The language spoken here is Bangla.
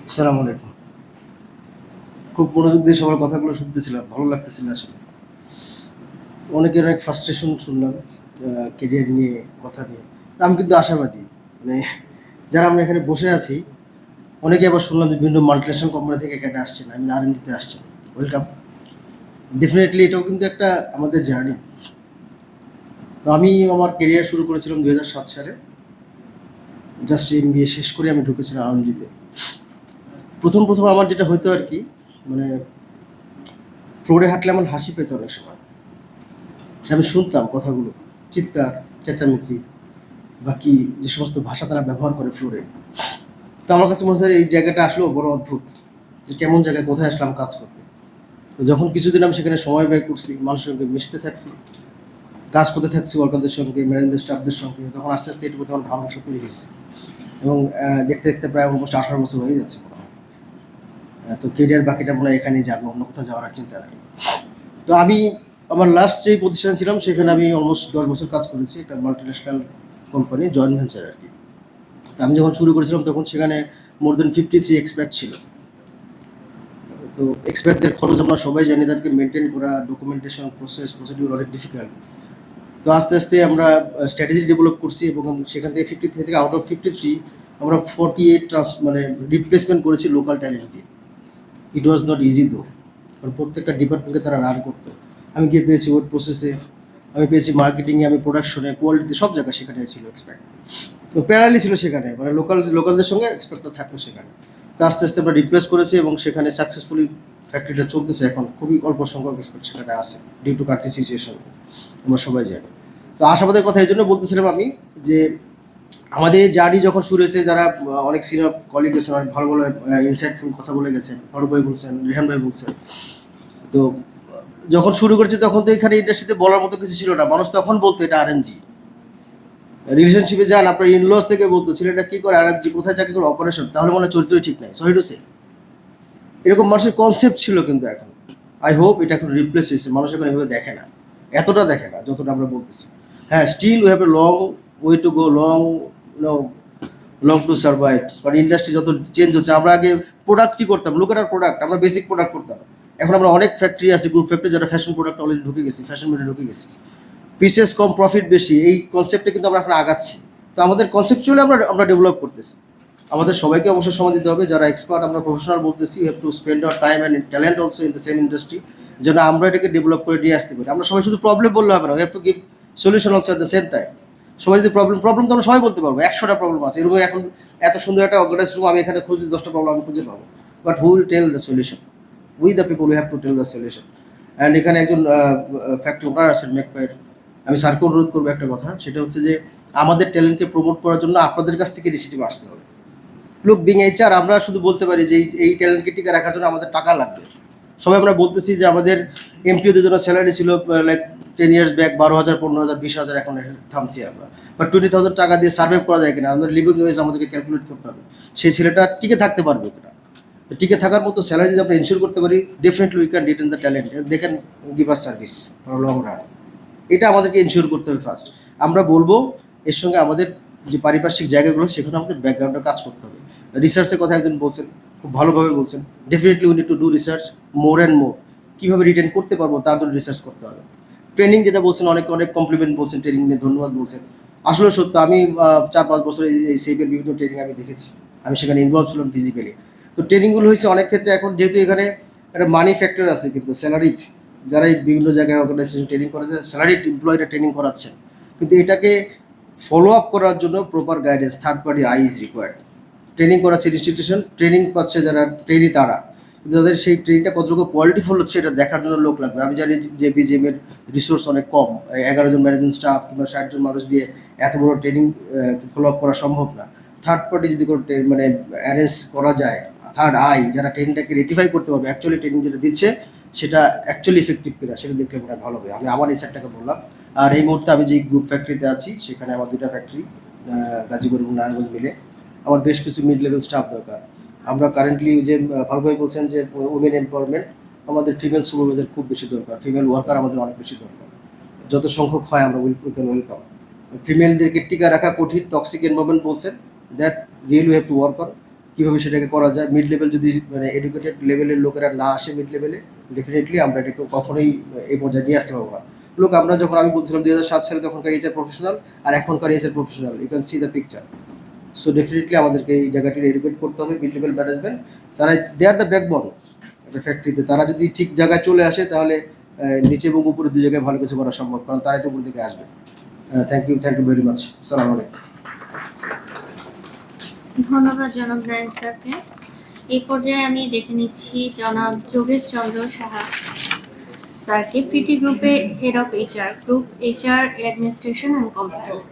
আসসালামু আলাইকুম। খুব মনোযোগ দিয়ে সবার কথাগুলো শুনতেছিলাম, ভালো লাগতেছিল আসলে। অনেকের অনেক ফ্রাস্ট্রেশন শুনলাম কেরিয়ার নিয়ে, কথা নিয়ে। তা আমি কিন্তু আশাবাদী। মানে যারা আমরা এখানে বসে আছি, অনেকে আবার শুনলাম যে বিভিন্ন মাল্টিনেশনাল কোম্পানি থেকে এখানে আসছেন, আমি আর&ডিতে আসছেন। ওয়েলকাম। ডেফিনেটলি এটাও কিন্তু একটা আমাদের জার্নি। তো আমি আমার কেরিয়ার শুরু করেছিলাম 2007 সালে। জাস্ট এমবিএ শেষ করে আমি ঢুকেছিলাম আর&ডিতে। প্রথম আমার যেটা হতো আর কি, মানে ফ্লোরে হাঁটলে আমার হাসি পেত অনেক সময়। আমি শুনতাম কথাগুলো, চিৎকার, চেঁচামেচি, বাকি যে সমস্ত ভাষা তারা ব্যবহার করে ফ্লোরে। তো আমার কাছে মনে হয় এই জায়গাটা আসলেও বড় অদ্ভুত, যে কেমন জায়গায় কোথায় আসলাম কাজ করতে। তো যখন কিছুদিন আমি সেখানে সময় ব্যয় করছি, মানুষের সঙ্গে মিশতে থাকছি, কাজ করতে থাকছি ওয়ার্কারদের সঙ্গে, ম্যানেজমেন্ট স্টাফদের সঙ্গে, তখন আস্তে আস্তে এটার প্রতি আমার ভালোবাসা তৈরি হয়েছে। এবং দেখতে দেখতে প্রায় অলমোস্ট 18 বছর হয়ে যাচ্ছে মনে হয়। তো কেরিয়ার বাকিটা মনে হয় এখানেই যাবো, অন্য কোথাও যাওয়ার আর চিন্তা নেই। তো আমি আমার লাস্ট যেই প্রতিষ্ঠানে ছিলাম সেখানে আমি অলমোস্ট 10 বছর কাজ করেছি, একটা মাল্টিন্যাশনাল কোম্পানি, জয়েন্ট ভেঞ্চার আর কি। তো আমি যখন শুরু করেছিলাম তখন সেখানে মোর দেন 53 এক্সপার্ট ছিল। তো এক্সপার্টদের খরচ আমরা সবাই জানি, তাদেরকে মেনটেন করা, ডকুমেন্টেশন, প্রসিডিউর অনেক ডিফিকাল্ট। তো আস্তে আস্তে আমরা স্ট্র্যাটেজি ডেভেলপ করছি এবং সেখান থেকে 53 থেকে আউট অফ 53 আমরা 48 মানে রিপ্লেসমেন্ট করেছি লোকাল ট্যালেন্ট দিয়ে। ইট ওয়াজ নট ইজি দো, কারণ প্রত্যেকটা ডিপার্টমেন্টকে তারা রান করতো। আমি গিয়ে পেয়েছি ওয়েব প্রসেসে, আমি পেয়েছি মার্কেটিংয়ে, আমি প্রোডাকশনে, কোয়ালিটিতে, সব জায়গায় সেখানে ছিল এক্সপার্ট। তো প্যারালি ছিল সেখানে, মানে লোকালদের সঙ্গে এক্সপার্টটা থাকতো সেখানে। তো আস্তে আস্তে আমরা রিপ্লেস করেছি এবং সেখানে সাকসেসফুলি ফ্যাক্টরিটা চলতেছে এখন। খুবই অল্প সংখ্যক এক্সপার্ট সেখানে আছে, ডিউ টু কান্ট্রি সিচুয়েশন, আমরা সবাই জানি। তো আশাবাদের কথা এই জন্য বলতেছিলাম আমি, যে আমাদের জার্নি যখন শুরু হয়েছে, যারা অনেক সিনিয়র কলিগ গেছেন, অনেক ভালো ভালো ইনসাইটফুল কথা বলে গেছেন, ফারুক ভাই বলছেন, রেহান ভাই বলছেন। তো যখন শুরু করেছে তখন তো এখানে ইন্ডাস্ট্রিতে বলার মতো কিছু ছিল না, মানুষ তখন বলতো এটা আরএমজি। রিলেশনশিপে যান, আপনার ইনলস থেকে বলতো ছেলেটা কি করে, আরএমজি কোথায় চাকরি করে, অপারেশন, তাহলে মনে হয় চরিত্রই ঠিক নাই, সরি টু সে। এরকম মানুষের কনসেপ্ট ছিল, কিন্তু এখন আই হোপ এটা এখন রিপ্লেস হয়েছে, মানুষ এখন এভাবে দেখে না, এতটা দেখে না যতটা আমরা বলতেছি। হ্যাঁ, still we have a long way to go, long to survive, কারণ ইন্ডাস্ট্রি যত চেঞ্জ হচ্ছে। আমরা আগে প্রোডাক্টই করতাম, লুক এট আর প্রোডাক্ট, আমরা বেসিক প্রোডাক্ট করতাম। এখন আমরা অনেক ফ্যাক্টরি আছে, গ্রুপ ফ্যাক্টরি, যারা ফ্যাশন প্রোডাক্ট অলরেডি ঢুকে গেছি, ফ্যাশন মিডে ঢুকে গেছি। পিসেস কম, প্রফিট বেশি, এই কনসেপ্টে কিন্তু আমরা এখন আগাচ্ছি। তো আমাদের কনসেপচুয়ালি আমরা ডেভেলপ করতেছি। আমাদের সবাইকে অবশ্যই সময় দিতে হবে, যারা এক্সপার্ট, আমরা প্রফেশনাল বলতেছি, have to spend our time and talent also in the same industry, যেন আমরা এটাকে ডেভেলপ করে নিয়ে আসতে পারি। আমরা সবাই শুধু প্রবলেম বললে হবে না, have to give solution also at the same time. সবাই যদি প্রবলেম তো আমরা সবাই বলতে পারবো, 100টা প্রবলেম আছে এরকম। এখন এত সুন্দর একটা অর্গানাইজ রুম, আমি এখানে খুঁজলে 10টা প্রবলেম আমি খুঁজে পাবো, but who will tell the solution? We the people, we have to tell the solution. And এখানে একজন ফ্যাক্টরি ওনার আছেন, মেকপাইয়ের। আমি স্যারকে অনুরোধ করবো একটা কথা, সেটা হচ্ছে যে আমাদের ট্যালেন্টকে প্রমোট করার জন্য আপনাদের কাছ থেকে ইনিশিয়েটিভ আসতে হবে। লোক বিং এইচআর, আমরা শুধু বলতে পারি যে এই ট্যালেন্টকে টিকে রাখার জন্য আমাদের টাকা লাগবে। সবাই আমরা বলতেছি যে আমাদের এমপিওদের জন্য স্যালারি ছিল লাইক 10 ইয়ার্স ব্যাক 12,000, 15,000, 20,000, এখন থামছি আমরা। বাট 20,000 টাকা দিয়ে সার্ভাইভ করা যায় কিনা, আমাদের লিভিং ওয়েজ আমাদেরকে ক্যালকুলেট করতে হবে। সেই ছেলেটা টিকে থাকতে পারবে কিনা। টিকে থাকার মতো স্যালারি যদি আমরা ইনশিওর করতে পারি, definitely we can retain the talent, they can give us service for long run. এটা আমাদেরকে ইনশিওর করতে হবে ফার্স্ট। আমরা বলবো এর সঙ্গে আমাদের যে পারিপার্শ্বিক জায়গাগুলো, সেখানে আমাদের ব্যাকগ্রাউন্ডে কাজ করতে হবে। রিসার্চের কথা একজন বলছেন, খুব ভালোভাবে বলছেন। Definitely we need to do research more and more. কীভাবে রিটেন করতে পারবো তার জন্য রিসার্চ করতে হবে। ট্রেনিং যেটা বলছেন, অনেক অনেক কমপ্লিমেন্ট বলছেন, ট্রেনিং নিয়ে ধন্যবাদ বলছেন। আসলে সত্য, আমি 4-5 বছর এই সেভের বিভিন্ন ট্রেনিং আমি দেখেছি, আমি সেখানে ইনভলভ ছিলাম ফিজিক্যালি। তো ট্রেনিংগুলো হয়েছে অনেক ক্ষেত্রে, এখন যেহেতু এখানে একটা মানি ফ্যাক্টর আছে, কিন্তু স্যালারিড, যারা এই বিভিন্ন জায়গায় অর্গানাইজেশন ট্রেনিং করাচ্ছে, স্যালারিড এমপ্লয়িরা ট্রেনিং করাচ্ছেন, কিন্তু এটাকে ফলো আপ করার জন্য proper guidance, third party I is required. Training করাচ্ছে ইনস্টিটিউশন, ট্রেনিং পাচ্ছে যারা ট্রেনি তারা, কিন্তু তাদের সেই ট্রেনিংটা কতটুকু কোয়ালিটিফুল হচ্ছে এটা দেখার জন্য লোক লাগবে। আমি জানি যে বিজিএমের রিসোর্স অনেক কম, 11 জন ম্যানেজমেন্ট স্টাফ কিংবা 60 জন মানুষ দিয়ে এত বড় ট্রেনিং ফলো আপ করা সম্ভব না। থার্ড পার্টি যদি কোনো মানে অ্যারেঞ্জ করা যায়, থার্ড আই, যারা ট্রেনিংটাকে রেটিফাই করতে পারবে, অ্যাকচুয়ালি ট্রেনিং যেটা দিচ্ছে সেটা অ্যাকচুয়ালি ইফেক্টিভ কিনা, সেটা দেখলে মনে হয় ভালো হবে। আমি আমার ইনসাইটটাকে বললাম। আর এই মুহূর্তে আমি যে গ্রুপ ফ্যাক্টরিতে আছি, সেখানে আমার 2টা ফ্যাক্টরি, গাজীপুর এবং নারায়ণগঞ্জ মিলে। আমার বেশ কিছু মিড লেভেল স্টাফ দরকার। আমরা কারেন্টলি যে ফারুক ভাই বলছেন যে উমেন এম্পাওয়ারমেন্ট, আমাদের ফিমেল সুপারভাইজার খুব বেশি দরকার, ফিমেল ওয়ার্কার আমাদের অনেক বেশি দরকার। যত সংখ্যক হয় আমরা উই ক্যান ওয়েলকাম। ফিমেলদেরকে টিকা রাখা কঠিন, টক্সিক এনভায়রনমেন্ট বলছেন, that really have to work on. কীভাবে সেটাকে করা যায়। মিড লেভেল যদি মানে এডুকেটেড লেভেলের লোকেরা না আসে মিড লেভেলে, ডেফিনেটলি আমরা এটাকে কখনোই এই পর্যায়ে নিয়ে আসতে পারবো না। লোক আমরা যখন আমি বলছিলাম 2007 সালে তখনকার এইচআর প্রফেশনাল আর এখনকার HR professional, you can see the picture. So definitely আমাদেরকে এই জায়গাটি এডুকেট করতে হবে। মিড লেভেল ম্যানেজমেন্ট, তারা দে আর দ্য ব্যাকবোন একটা ফ্যাক্টরিতে। তারা যদি ঠিক জায়গায় চলে আসে তাহলে নিচে এবং উপরে দুই জায়গায় ভালো কিছু করা সম্ভব, কারণ তারাই তো উপর দিকে আসবে। Thank you very much. আসসালামু আলাইকুম। ধন্যবাদ জনাব নাইম স্যারকে। এই পর্যায়ে আমি ডেকে নিচ্ছি জনাব যোগেশ চন্দ্র সাহা স্যারকে, প্রীতি গ্রুপে head of HR, group HR administration and compliance.